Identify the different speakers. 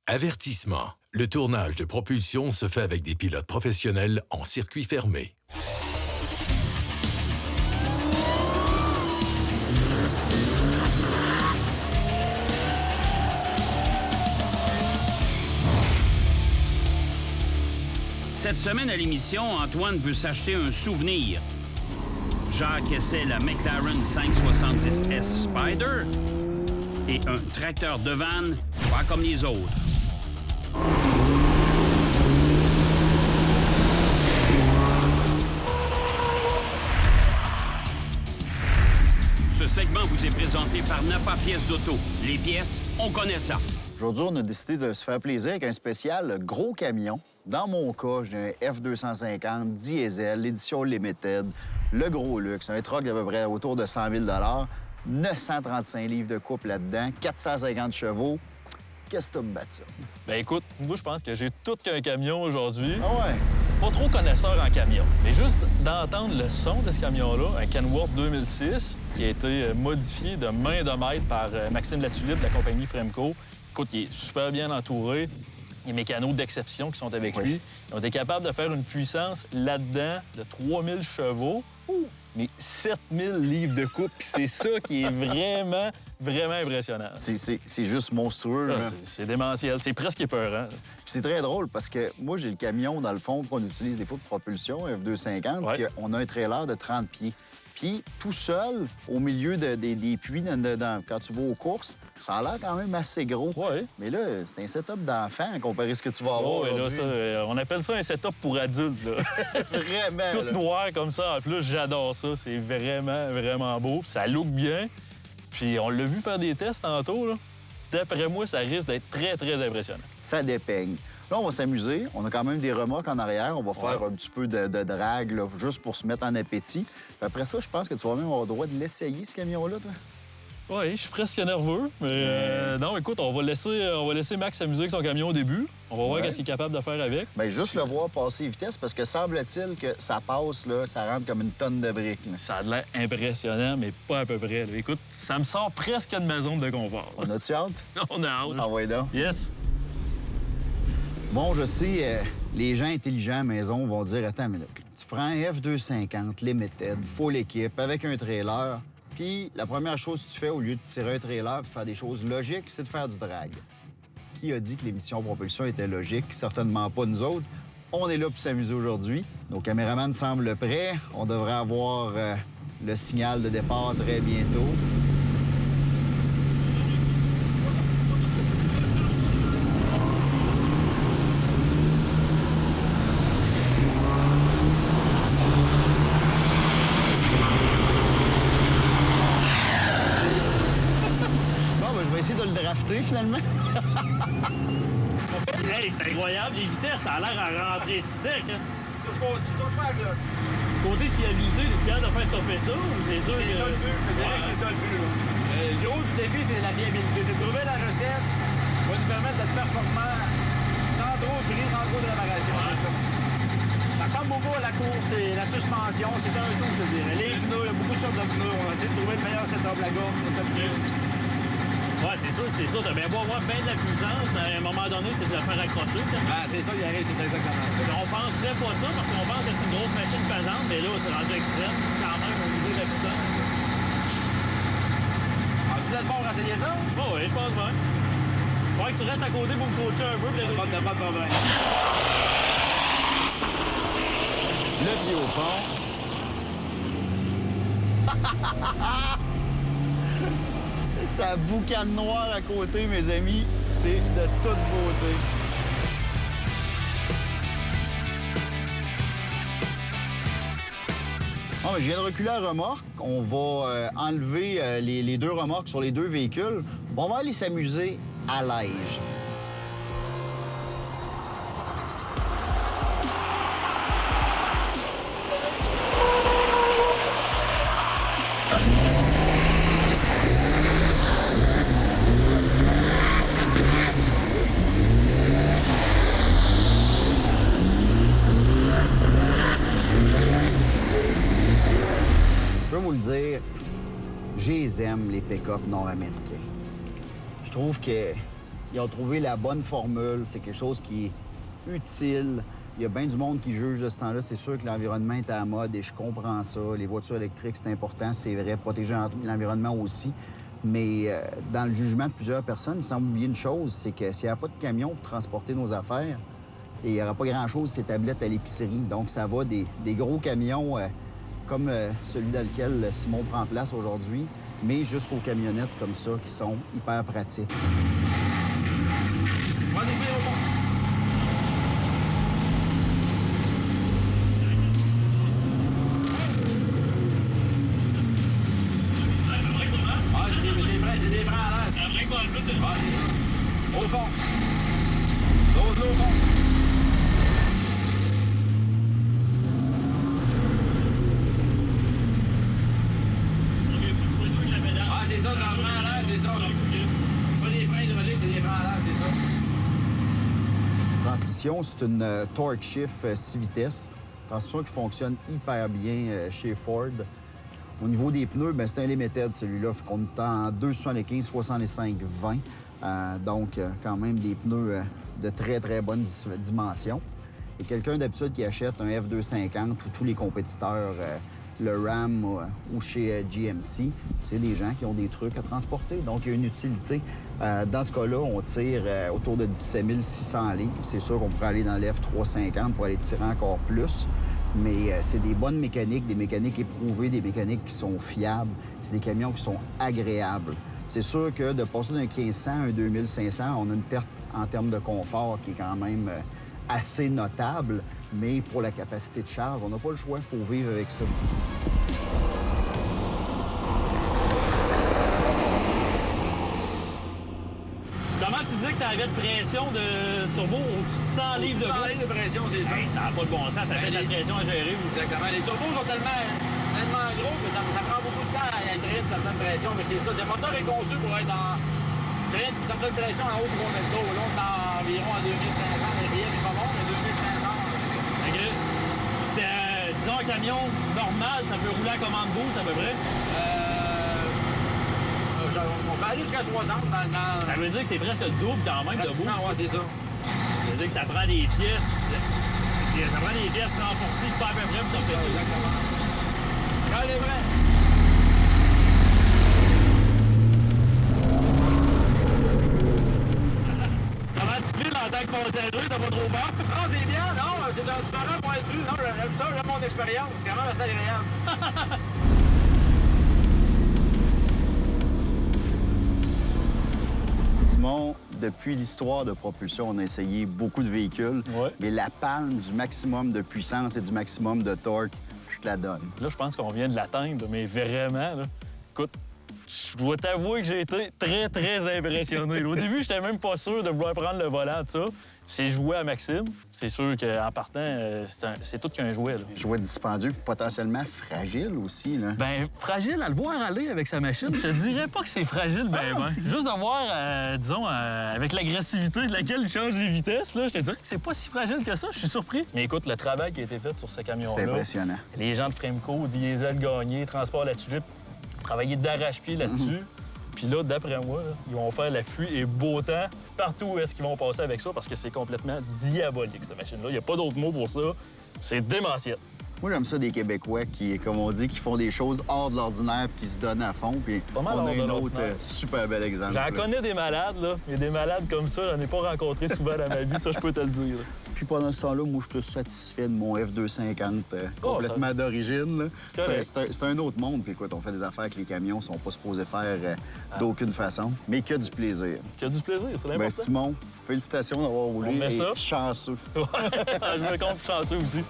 Speaker 1: Avertissement. Le tournage de propulsion se fait avec des pilotes professionnels en circuit fermé.
Speaker 2: Cette semaine à l'émission, Antoine veut s'acheter un souvenir. Jacques essaie la McLaren 570S Spider et un tracteur de vanne pas comme les autres. Ce segment vous est présenté par Napa Pièces d'Auto. Les pièces, on connaît ça.
Speaker 3: Aujourd'hui, on a décidé de se faire plaisir avec un spécial gros camion. Dans mon cas, j'ai un F250 diesel, l'édition Limited, le gros luxe, un truck d'à peu près autour de 100 000 935 livres de couple là-dedans, 450 chevaux. Qu'est-ce que tu me bats ça?
Speaker 4: Ben écoute, moi, je pense que j'ai tout qu'un camion aujourd'hui.
Speaker 3: Ah ouais?
Speaker 4: Pas trop connaisseur en camion, mais juste d'entendre le son de ce camion-là, un Kenworth 2006 qui a été modifié de main de maître par Maxime Latulippe de la compagnie Fremco. Écoute, il est super bien entouré. Il y a des mécanos d'exception qui sont avec lui. Ils ont été capables de faire une puissance là-dedans de 3000 chevaux, mais 7000 livres de coupe. Puis c'est ça qui est vraiment, vraiment impressionnant.
Speaker 3: C'est juste monstrueux.
Speaker 4: Ah, c'est démentiel. C'est presque épeurant.
Speaker 3: Puis c'est très drôle parce que moi, j'ai le camion, dans le fond, qu'on utilise des fois pour propulsion, F250, puis on a un trailer de 30 pieds. Puis tout seul, au milieu des puits, quand tu vas aux courses, ça a l'air quand même assez gros.
Speaker 4: Ouais.
Speaker 3: Mais là, c'est un setup d'enfant comparé à ce que tu vas avoir aujourd'hui.
Speaker 4: On appelle ça un setup pour adultes. Là.
Speaker 3: Vraiment.
Speaker 4: Tout noir comme ça. En plus, j'adore ça. C'est vraiment, vraiment beau. Ça look bien. Puis on l'a vu faire des tests tantôt. Là. D'après moi, ça risque d'être très, très impressionnant.
Speaker 3: Ça dépeigne. Là, on va s'amuser. On a quand même des remorques en arrière. On va faire un petit peu de drague, là, juste pour se mettre en appétit. Puis après ça, je pense que tu vas même avoir le droit de l'essayer, ce camion-là, toi.
Speaker 4: Oui, je suis presque nerveux. Mais non, écoute, on va laisser Max s'amuser avec son camion au début. On va voir ce qu'il est capable de faire avec.
Speaker 3: Bien, juste le voir passer vitesse, parce que semble-t-il que ça passe, là, ça rentre comme une tonne de briques. Là.
Speaker 4: Ça a l'air impressionnant, mais pas à peu près. Là. Écoute, ça me sort presque de ma zone de confort.
Speaker 3: On a-tu hâte?
Speaker 4: On a hâte.
Speaker 3: Ah ouais, donc.
Speaker 4: Yes.
Speaker 3: Bon, je sais, les gens intelligents à la maison vont dire, attends, mais là, tu prends un F250 Limited, full équipe, avec un trailer, puis la première chose que tu fais, au lieu de tirer un trailer et faire des choses logiques, c'est de faire du drag. Qui a dit que l'émission propulsion était logique? Certainement pas nous autres. On est là pour s'amuser aujourd'hui. Nos caméramans semblent prêts. On devrait avoir le signal de départ très bientôt. Finalement.
Speaker 4: Hey, c'est incroyable, les vitesses, ça a l'air à rentrer sec. Hein?
Speaker 3: Tu touches pas à la
Speaker 4: Côté fiabilité, tu es capable de faire topper ça ou c'est sûr que...
Speaker 3: C'est ça le but, je te dirais que c'est ça le but. Le gros du défi, c'est la fiabilité. C'est de trouver la recette qui va nous permettre d'être performant sans trop de bris, sans trop de réparation. Ça ressemble beaucoup à la course et la suspension. C'est un tout, je te dirais. Les pneus, il y a beaucoup de sortes de pneus. On a essayé de trouver le meilleur setup, la gomme, le top pneus.
Speaker 4: Ouais, c'est sûr que c'est ça. T'as bien beau avoir bien de la puissance, mais à un moment donné, c'est de la faire accrocher.
Speaker 3: Ah, c'est ça qui arrive, c'est exactement ça.
Speaker 4: On penserait pas ça parce qu'on pense que c'est une grosse machine pesante, mais là, c'est rendu extrême quand même au niveau de la puissance.
Speaker 3: Ah, si t'as le bon pour essayer ça?
Speaker 4: Oh, oui, je pense bien. Faudrait que tu restes à côté pour me coacher un peu.
Speaker 3: Pas de problème. Le pied au fond. Sa boucane noire à côté, mes amis, c'est de toute beauté. Bon, je viens de reculer la remorque. On va enlever les deux remorques sur les deux véhicules. On va aller s'amuser à Liège. Je peux vous le dire, je les aime, les pick-up nord-américains. Je trouve que Ils ont trouvé la bonne formule. C'est quelque chose qui est utile. Il y a bien du monde qui juge de ce temps-là. C'est sûr que l'environnement est à la mode et je comprends ça. Les voitures électriques, c'est important, c'est vrai. Protéger l'environnement aussi. Mais dans le jugement de plusieurs personnes, il semble oublier une chose, c'est que s'il n'y a pas de camion pour transporter nos affaires, et il n'y aura pas grand-chose ces tablettes à l'épicerie. Donc, ça va des gros camions comme celui dans lequel Simon prend place aujourd'hui, mais jusqu'aux camionnettes comme ça qui sont hyper pratiques. Au fond. L'autre au fond. Ah, c'est ça, ça prend l'air, c'est ça. C'est pas des freins hydrauliques, c'est des freins à l'air, c'est ça. Transmission, c'est une torque shift 6 vitesses. Transmission qui fonctionne hyper bien chez Ford. Au niveau des pneus, bien, c'est un limited, celui-là. On est en 2,75, 65, 20. Donc, quand même, des pneus de très, très bonne dimension. Et quelqu'un d'habitude qui achète un F250 ou tous les compétiteurs, le Ram ou chez GMC, c'est des gens qui ont des trucs à transporter. Donc, il y a une utilité. Dans ce cas-là, on tire autour de 17 600 livres. C'est sûr qu'on pourrait aller dans le F350 pour aller tirer encore plus. Mais c'est des bonnes mécaniques, des mécaniques éprouvées, des mécaniques qui sont fiables. C'est des camions qui sont agréables. C'est sûr que de passer d'un 1500 à un 2500, on a une perte en termes de confort qui est quand même assez notable. Mais pour la capacité de charge, on n'a pas le choix, il faut vivre avec ça.
Speaker 4: Comment tu dis que ça avait de pression de turbo au-dessus de 100 livres de
Speaker 5: 100 livres de pression, c'est ça.
Speaker 4: Hey, ça n'a pas de bon sens, ça fait de la pression à gérer.
Speaker 5: Exactement. Les turbos sont tellement gros que ça prend beaucoup de temps à créer une certaine pression. Mais c'est ça. Le moteur est conçu pour être créer une certaine pression en haut de 3 mètres d'eau. Là, on est environ à 2500. Mais rien n'est pas bon, mais 2500.
Speaker 4: OK. Disons, un camion normal, ça peut rouler à commande douce à peu près.
Speaker 5: On peut aller jusqu'à 60 dans...
Speaker 4: Ça veut dire que c'est presque le double quand même de bout.
Speaker 5: Oui, c'est ça.
Speaker 4: Ça veut dire que ça prend des pièces. Ça prend des pièces renforcées pas à peu près pour t'en faire ça.
Speaker 5: Exactement. Quand elle est vraie.
Speaker 4: Comment tu files en tant que passager? T'as pas trop peur?
Speaker 5: Non, c'est bien. Non, c'est un différent point de vue. Non, j'aime ça, j'aime mon expérience. C'est quand même assez agréable.
Speaker 3: Simon, depuis l'histoire de propulsion, on a essayé beaucoup de véhicules, mais la palme du maximum de puissance et du maximum de torque, je te la donne.
Speaker 4: Là, je pense qu'on vient de l'atteindre, mais vraiment, là, écoute, je dois t'avouer que j'ai été très, très impressionné. Au début, j'étais même pas sûr de vouloir prendre le volant de ça. C'est joué à Maxime. C'est sûr qu'en partant, c'est tout qu'un jouet. Là.
Speaker 3: Jouet dispendieux, potentiellement fragile aussi, là.
Speaker 4: Ben fragile à le voir aller avec sa machine. Je te dirais pas que c'est fragile, ben. Juste de voir, disons, avec l'agressivité de laquelle il change les vitesses, là, je te dirais que c'est pas si fragile que ça. Je suis surpris. Mais écoute, le travail qui a été fait sur ce camion-là...
Speaker 3: C'est impressionnant.
Speaker 4: Les gens de Fremco, Diesel Gagné, Transport La Tulipe, travailler d'arrache-pied là-dessus. Puis là, d'après moi, là, ils vont faire la pluie et beau temps partout où est-ce qu'ils vont passer avec ça parce que c'est complètement diabolique, cette machine-là. Il n'y a pas d'autre mot pour ça. C'est démentiel.
Speaker 3: Moi, j'aime ça des Québécois qui, comme on dit, qui font des choses hors de l'ordinaire puis qui se donnent à fond. Puis on a
Speaker 4: hors de
Speaker 3: un autre
Speaker 4: l'ordinaire.
Speaker 3: super bel exemple.
Speaker 4: J'en connais des malades, là. Il y a des malades comme ça, j'en ai pas rencontré souvent dans ma vie, ça, je peux te le dire.
Speaker 3: Puis pendant ce temps-là, moi, je suis satisfait de mon F250 complètement d'origine. là. C'est un autre monde. Puis écoute, on fait des affaires que les camions sont pas supposés faire d'aucune façon, mais que du plaisir.
Speaker 4: Que du plaisir, c'est l'important.
Speaker 3: Ben Simon, félicitations d'avoir roulé
Speaker 4: On met
Speaker 3: et
Speaker 4: ça.
Speaker 3: chanceux.
Speaker 4: Je me compte chanceux aussi.